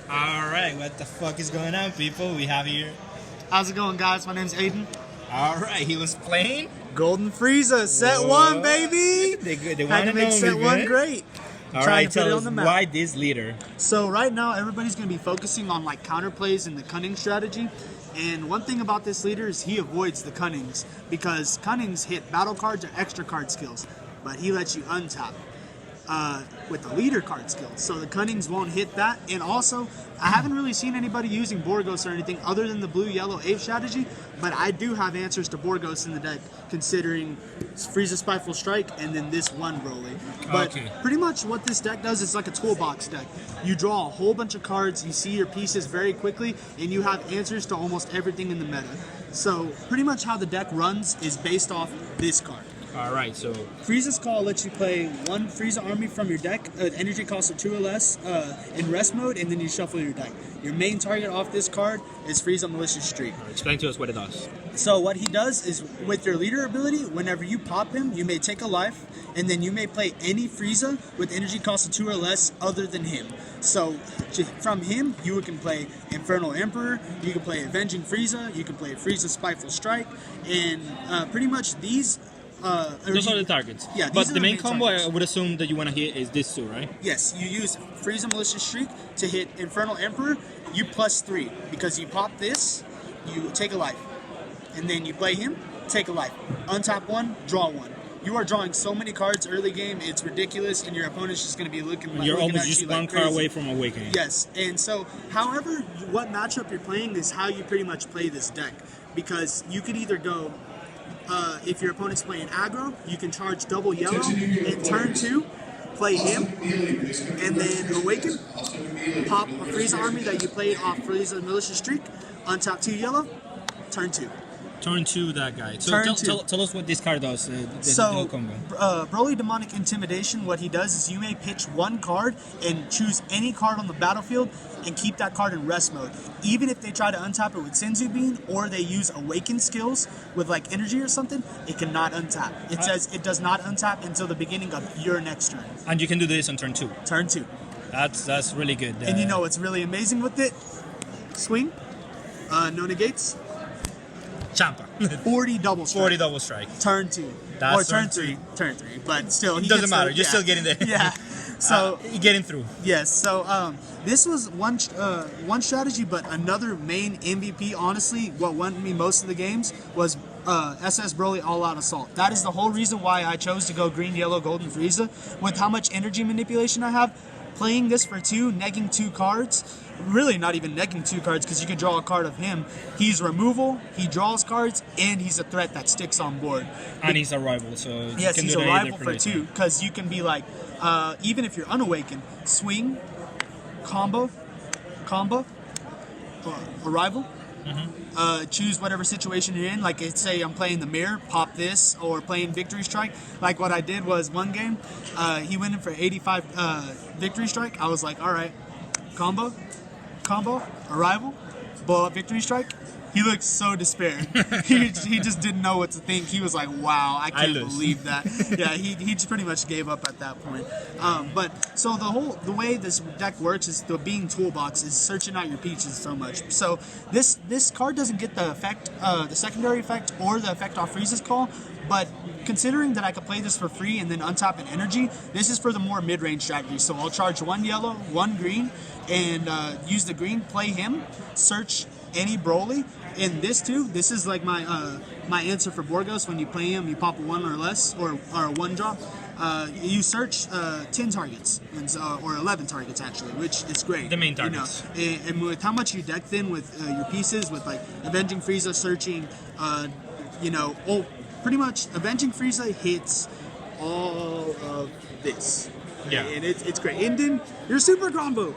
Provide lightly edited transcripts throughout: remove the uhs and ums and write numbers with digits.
Alright, what the fuck is going on, people? We have here. How's it going, guys? My name's Aiden. Alright, he was playing Golden Frieza, set one, baby! They Had to make set one great. Alright, tell us why this leader. So right now, everybody's going to be focusing on like counterplays and the cunning strategy. And one thing about this leader is he avoids the cunnings, because cunnings hit battle cards or extra card skills, but he lets you untap with the leader card skill. So the cunnings won't hit that. And also, I haven't really seen anybody using Borgos or anything other than the blue-yellow ape strategy, but I do have answers to Borgos in the deck, considering Frieza Spiteful Strike and then this one Broly. But pretty much what this deck does is like a toolbox deck. You draw a whole bunch of cards, you see your pieces very quickly, and you have answers to almost everything in the meta. So pretty much how the deck runs is based off this card. Alright, so Frieza's Call lets you play one Frieza army from your deck, energy cost of 2 or less, in rest mode, and then you shuffle your deck. Your main target off this card is Frieza Malicious Streak. Explain to us what it does. So what he does is, with your leader ability, whenever you pop him, you may take a life, and then you may play any Frieza with energy cost of 2 or less other than him. So from him, you can play Infernal Emperor, you can play Avenging Frieza, you can play Frieza Spiteful Strike, and pretty much these... those are the targets. Yeah, but the main combo, targets. I would assume that you want to hit is this two, right? Yes, you use Frieza Malicious Streak to hit Infernal Emperor. You +3 because you pop this, you take a life, and then you play him, take a life. Untap one, draw one. You are drawing so many cards early game, it's ridiculous, and your opponent's just going to be looking like you're almost at just you one like card crazy. away from awakening. Yes, and so, however, what matchup you're playing is how you pretty much play this deck, because you could either go. If your opponent's playing aggro, you can charge double yellow and turn 2, play him, and then awaken, pop a Frieza army that you played off Frieza Malicious Streak, untap 2 yellow, turn 2. Turn 2 that guy. So tell us what this card does. So, Broly Demonic Intimidation, what he does is you may pitch one card and choose any card on the battlefield and keep that card in rest mode. Even if they try to untap it with Senzu Bean or they use Awaken skills with like energy or something, it cannot untap. It says it does not untap until the beginning of your next turn. And you can do this on turn 2. Turn 2. That's really good. And you know what's really amazing with it? Swing, no negates. Champa. 40 double strike. 40 double strike. Turn 2. That's or turn 3. Turn 3. But still, it doesn't matter. You're still getting there. Yeah. So you're getting through. Yes. So this was one strategy, but another main MVP. Honestly, what won me most of the games was SS Broly All Out Assault. That is the whole reason why I chose to go green, yellow, golden Frieza. With how much energy manipulation I have, playing this for 2, negging 2 cards. Really not even negging 2 cards, because you can draw a card of him. He's removal, he draws cards, and he's a threat that sticks on board. And he's a rival, so yes, he's a rival for 2, because you can be like, even if you're unawakened, swing, combo, arrival. Choose whatever situation you're in. Like, say I'm playing the mirror, pop this, or playing Victory Strike. Like what I did was one game, he went in for 85 Victory Strike. I was like, all right, combo, arrival, blow up Victory Strike. He looked so despaired. he just didn't know what to think. He was like, wow, I can't believe that. Yeah, he just pretty much gave up at that point. But so the way this deck works is the being toolbox is searching out your pieces so much. So this card doesn't get the effect, the secondary effect or the effect off Frieza's Call, but considering that I could play this for free and then untap an energy, this is for the more mid-range strategy. So I'll charge 1 yellow, 1 green, and use the green, play him, search any Broly. And this too, this is like my answer for Borgos. When you play him, you pop a 1 or less, or a 1 drop. You search 10 targets, or 11 targets actually, which is great. The main targets. You know, and with how much you deck in with your pieces, with like Avenging Frieza, searching, pretty much Avenging Frieza hits all of this. Yeah. And it's great. And then your super combo.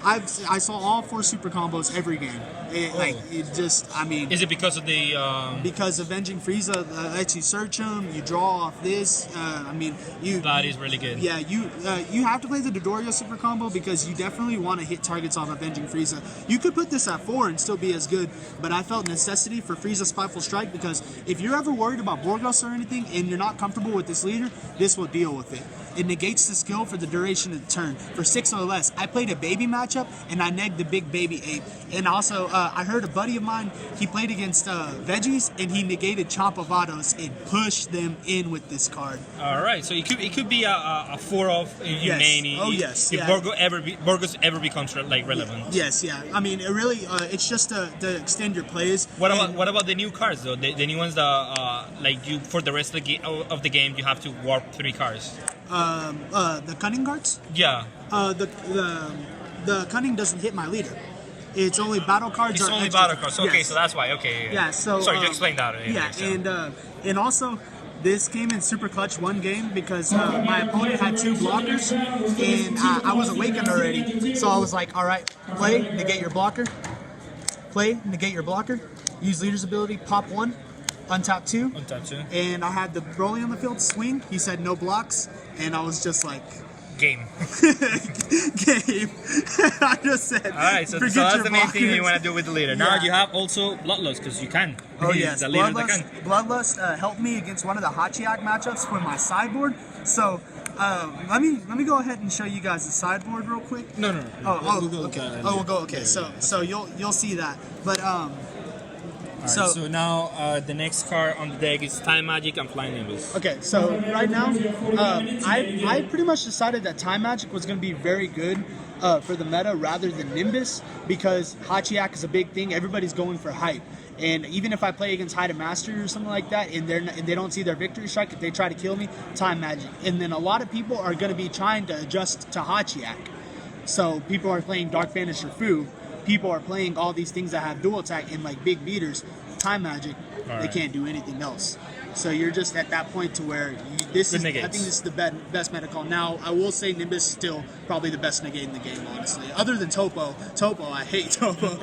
I saw all 4 super combos every game. Is it because of the... Because Avenging Frieza lets you search him, you draw off this, That is really good. Yeah, you have to play the Dodoria super combo because you definitely want to hit targets off Avenging Frieza. You could put this at 4 and still be as good, but I felt necessity for Frieza Spiteful Strike because if you're ever worried about Borgos or anything and you're not comfortable with this leader, this will deal with it. It negates the skill for the duration of the turn. For 6 or less, I played a baby match matchup, and I negged the big baby ape. And also, I heard a buddy of mine, he played against veggies, and he negated Chompavados and pushed them in with this card. All right, so it could be a 4-off in main. Oh yes. If Borgos ever becomes like relevant. Yes, yeah. I mean, it really, it's just to extend your plays. What about the new cards though? The new ones that like you for the rest of the game you have to warp 3 cards. The cunning cards? Yeah. The cunning doesn't hit my leader. It's only battle cards. It's only battle cards. Okay, yes. So that's why. Okay. Yeah. So sorry, you explained that. Yeah, and also this came in super clutch one game because my opponent had 2 blockers and I was awakened already. So I was like, all right, play, negate your blocker. Play, negate your blocker. Use leader's ability, pop 1, untap 2. Untap 2. And I had the Broly on the field, swing. He said no blocks, and I was just like. Game. Game. I just said. Alright, so that's the main thing you want to do with the leader. Now you have also Bloodlust because you can. Oh yes, the leader that can. Bloodlust helped me against one of the Hachiak matchups for my sideboard. So let me go ahead and show you guys the sideboard real quick. No. We'll go. Okay. We'll go. Okay. So you'll see that. But Alright, so now the next card on the deck is Time Magic and Flying Nimbus. Okay, so right now, I pretty much decided that Time Magic was going to be very good for the meta rather than Nimbus because Hachiak is a big thing. Everybody's going for hype. And even if I play against Hide and Master or something like that, and they don't see their victory strike, if they try to kill me, Time Magic. And then a lot of people are going to be trying to adjust to Hachiak. So people are playing Dark Vanisher Fu. People are playing all these things that have dual attack and like big beaters. Time Magic, they can't do anything else. So you're just at that point to where I think this is the best meta call. Now, I will say Nimbus is still probably the best negate in the game, honestly. Other than Topo. I hate Topo.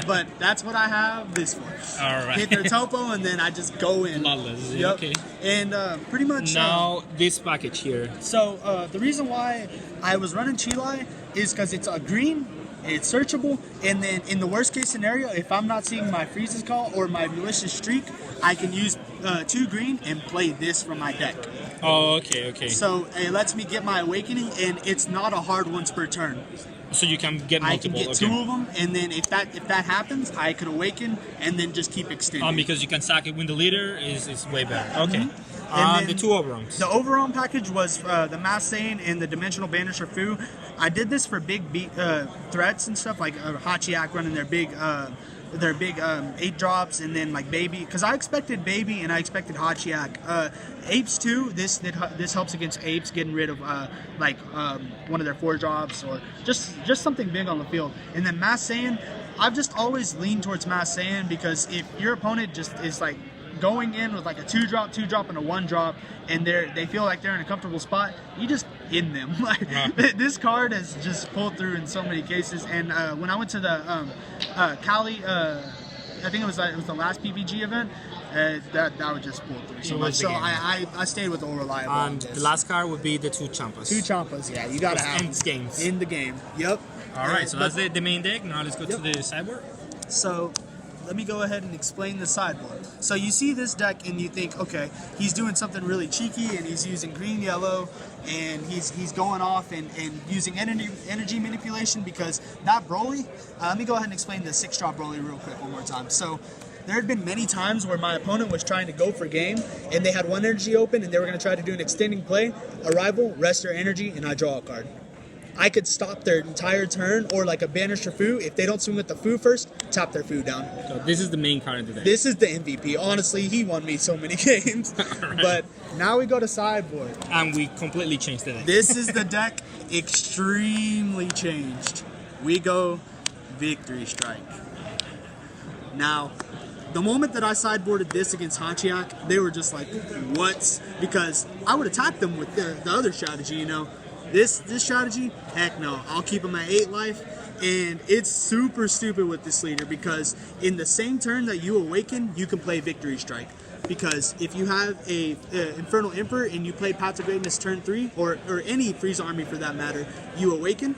But that's what I have this for. All right. Hit their Topo, and then I just go in. Flawless. Yep. Okay. And pretty much... Now, this package here. So, the reason why I was running Chilai is because it's a green, it's searchable, and then in the worst case scenario, if I'm not seeing my Frieza's Call or my Malicious Streak, I can use 2 green and play this from my deck. Oh, okay. So it lets me get my Awakening, and it's not a hard once per turn. So you can get multiple. I can get 2 of them, and then if that happens, I could Awaken and then just keep extending. Because you can sack it when the leader is way better. Okay. Mm-hmm. And the 2 overruns. The overrun package was the Mass Saiyan and the Dimensional Banisher Fu. I did this for big threats and stuff like Hachiak running their big 8 drops and then like Baby, because I expected Baby and I expected Hachiak. Apes too. This helps against apes, getting rid of one of their 4 drops or just something big on the field. And then Mass Saiyan, I've just always leaned towards Mass Saiyan because if your opponent just is like going in with like a 2-drop, and a 1-drop, and they feel like they're in a comfortable spot, you just in them. This card has just pulled through in so many cases. And when I went to the Cali, I think it was the last PVG event, that would just pull through so much. So I stayed with the reliable. And the last card would be the 2 Champas. 2 Champas, yeah, you gotta have games in the game. Yep. All right, so that's the main deck. Now let's go to the sideboard. So let me go ahead and explain the sideboard. So you see this deck and you think, okay, he's doing something really cheeky and he's using green, yellow, and he's going off and using energy manipulation because that Broly, let me go ahead and explain the 6-drop Broly real quick one more time. So there had been many times where my opponent was trying to go for game and they had 1 energy open and they were going to try to do an extending play, arrival, rest their energy, and I draw a card. I could stop their entire turn, or like a Banisher Fu. If they don't swing with the Fu first, tap their Fu down. So this is the main card of the deck. This is the MVP. Honestly, he won me so many games. Right. But now we go to sideboard. And we completely changed the deck. This is the deck extremely changed. We go Victory Strike. Now, the moment that I sideboarded this against Hachiak, they were just like, what? Because I would attack them with the other strategy, you know. This strategy, heck no. I'll keep him at 8 life, and it's super stupid with this leader because in the same turn that you awaken, you can play Victory Strike. Because if you have a Infernal Emperor and you play Path to Greatness turn 3, or any Frieza army for that matter, you awaken.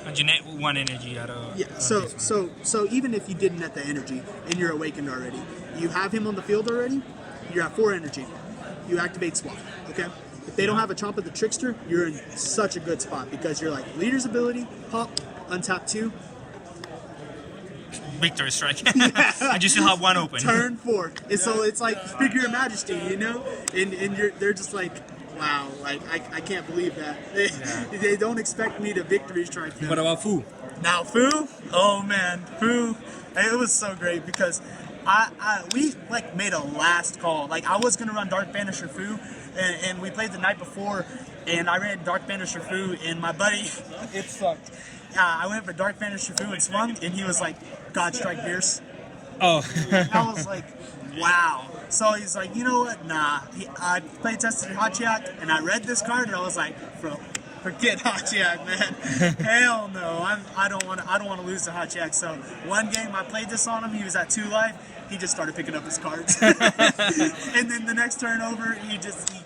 And you net 1 energy out of... Yeah, so even if you didn't net the energy and you're awakened already, you have him on the field already, you're at 4 energy. You activate Swap, okay? If they don't have a Chompa the Trickster, you're in such a good spot because you're like, leader's ability, pop, untap 2. Victory strike. And you still have one open. Turn 4. And so it's like figure of majesty, and they're just like, wow, like I can't believe that. They don't expect me to victory strike them. What about Fu? Now Fu, oh man, Fu, it was so great because we like made a last call. Like I was gonna run Dark Banisher Fu, and we played the night before, and I ran Dark Banisher Fu, and my buddy, it sucked. I went for Dark Banisher Fu and swung, and he was like, God Strike Fierce. Oh. I was like, wow. So he's like, you know what? Nah. I play tested Hachiak, and I read this card, and I was like, bro, forget Hachiak, man. Hell no. I don't want to lose to Hachiak. So one game I played this on him. He was at 2 life. He just started picking up his cards. And then the next turn over, he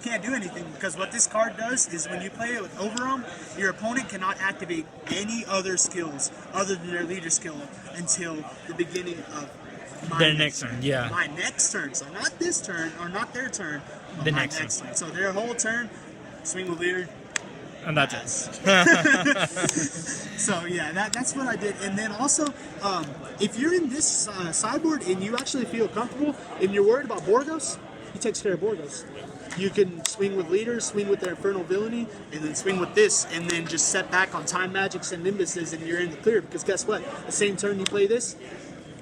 can't do anything, because what this card does is when you play it with Overarm, your opponent cannot activate any other skills other than their leader skill until the beginning of their next turn. Yeah. My next turn. So not this turn, or not their turn, but the my next turn. So their whole turn, swing with leader. And that's it. So yeah, that's what I did. And then also, if you're in this sideboard and you actually feel comfortable and you're worried about Borgos, he takes care of Borgos. You can swing with leaders, swing with their Infernal Villainy, and then swing with this, and then just set back on Time Magics and Nimbuses, and you're in the clear. Because guess what? The same turn you play this,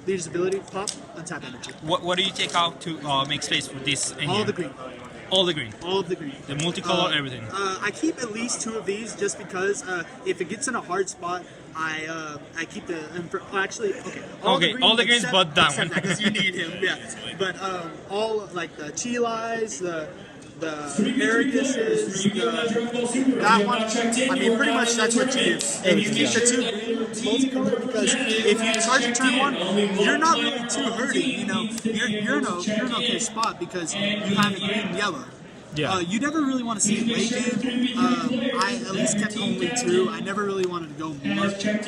leader's ability, pop, untap energy. What do you take out to make space for this engine? All the green. All the green. All of the green. The multicolor, everything. I keep at least 2 of these just because if it gets in a hard spot, I keep the actually okay. All the greens, but that one because you need him. Yeah, but all like the Chilais, the Paraguses, that one. I mean, pretty much that's what you do. And you keep the 2 green multicolor because if you charge your turn 1, you're not really too hurting. You know, you're in an okay spot because you have a green and yellow. Yeah. You never really want to see it late game. I at least kept only 2. I never really wanted to go more.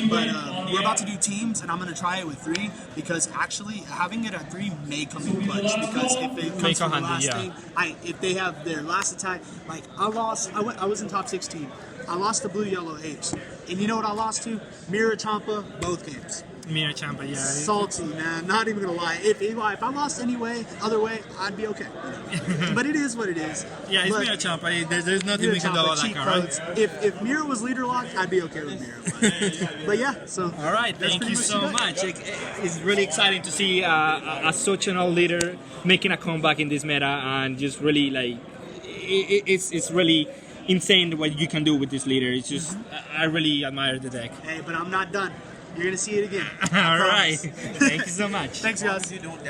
But we're about to do teams, and I'm going to try it with 3 because actually having it at 3 may come in clutch. Because if it comes to the last thing, if they have their last attack, like I was in top 16. I lost to Blue-Yellow Apes. And you know what I lost to? Mira Champa, both games. Mira Champa, yeah. Salty, man. Not even gonna lie. If I lost other way, I'd be okay. But it is what it is. Yeah, it's Mira Champa. There's nothing we can do about that card, right? If Mira was leader locked, I'd be okay with Mira. But yeah, so. All right, thank you so much. It's really exciting to see such an old leader making a comeback in this meta, and just really like it's really insane what you can do with this leader. It's just I really admire the deck. Hey, but I'm not done. You're gonna see it again. All right. Thank you so much. Thanks, guys.